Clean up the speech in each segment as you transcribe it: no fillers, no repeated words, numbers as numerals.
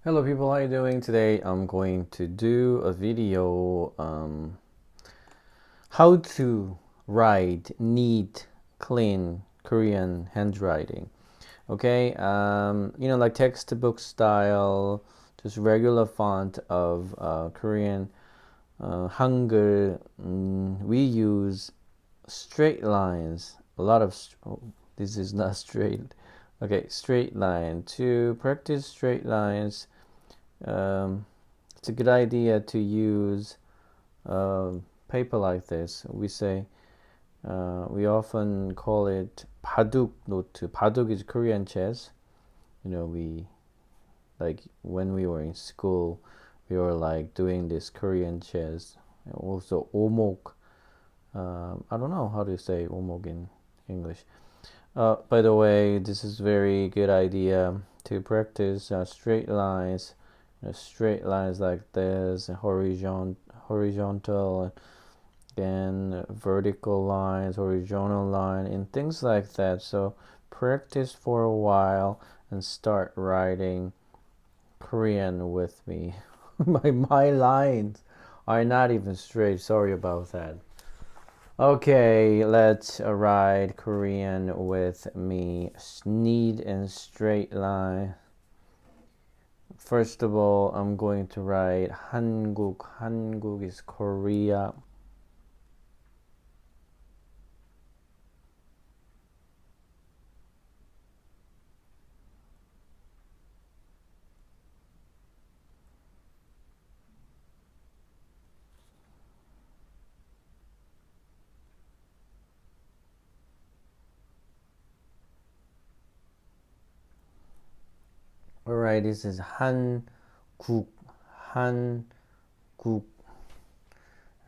Hello people, how are you doing? Today I'm going to do a video how to write neat, clean Korean handwriting. Okay, like textbook style, just regular font of Korean Hangul. We use straight lines, a lot of, oh, this is not straight. Okay, straight line. To practice straight lines, it's a good idea to use paper like this. We often call it baduk note. Baduk is Korean chess. We like when we were in school, we were like doing this Korean chess. Also omok. I don't know how to say omok in English. By the way, this is very good idea to practice straight lines. Straight lines like this, horizontal, and vertical lines, horizontal line, and things like that. So practice for a while and start writing Korean with me. My lines are not even straight. Sorry about that. Okay, let's write Korean with me. Neat and straight line. First of all, I'm going to write Hanguk. Hanguk is Korea. Alright, this is Hanguk. Hanguk.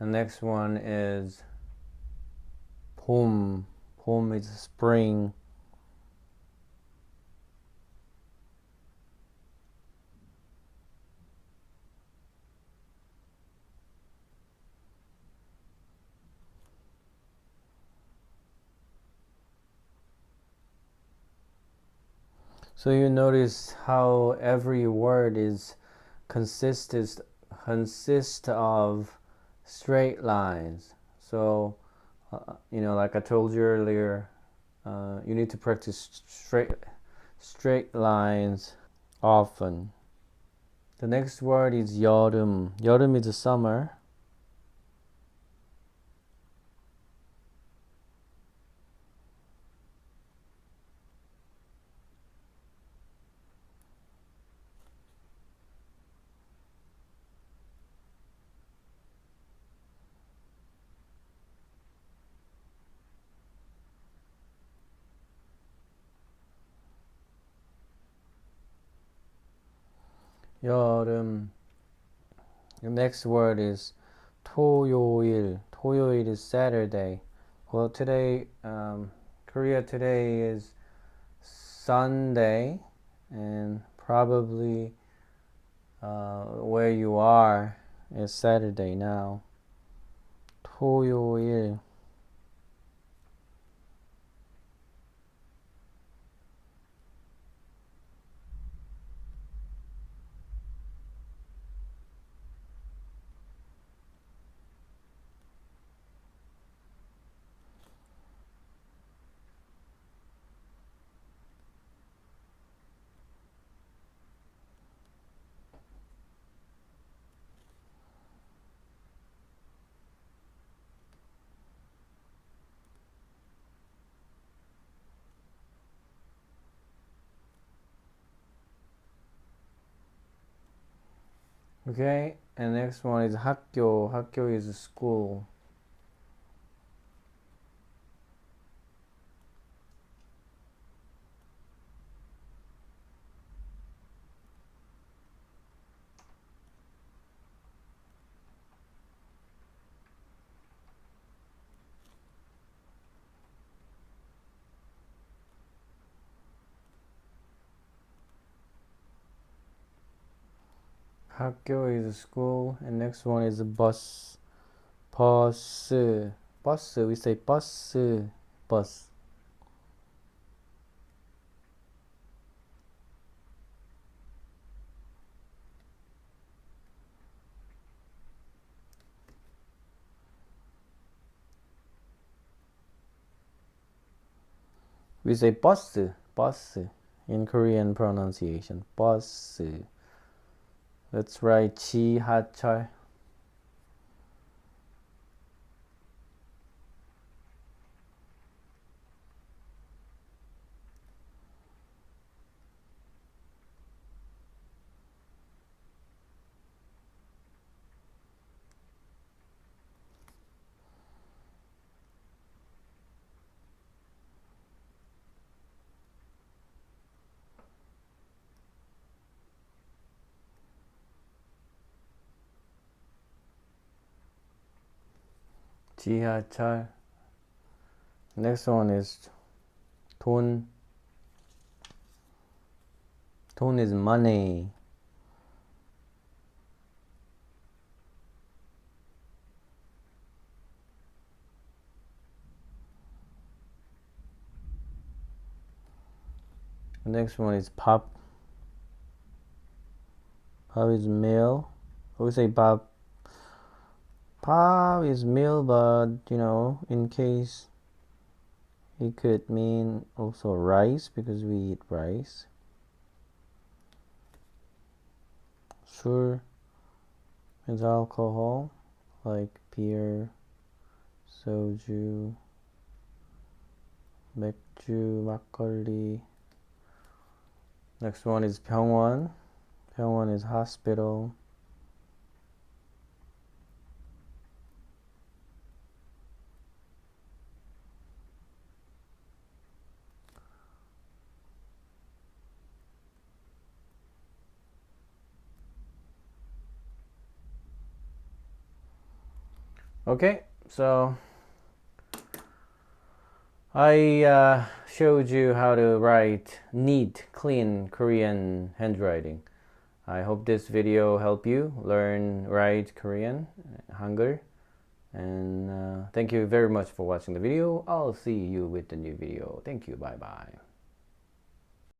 The next one is 봄. 봄 is spring. So you notice how every word is consists of straight lines. So like I told you earlier, you need to practice straight lines often. The next word is Yeoreum. Yeoreum is the summer. 여름. The next word is 토요일. 토요일 is Saturday. Well, today, Korea today is Sunday, and probably where you are is Saturday now. 토요일. Okay, and next one is Hakgyo. Hakgyo is a school. Hakgyo is a school, and next one is a bus. Bus. Bus. We say bus. Bus. We say bus, bus in Korean pronunciation. Bus. Let's write 지하철. 지하철. Next one is 돈. 돈 is money. The next one is 밥. 밥 is meal. We say 밥. 밥 is meal, but in case it could mean also rice because we eat rice. 술 is alcohol, like beer, soju, 맥주, 막걸리. Next one is 병원. 병원 is hospital. Okay, so I showed you how to write neat, clean Korean handwriting. I hope this video helped you learn write Korean, Hangul. And thank you very much for watching the video. I'll see you with the new video. Thank you. Bye bye.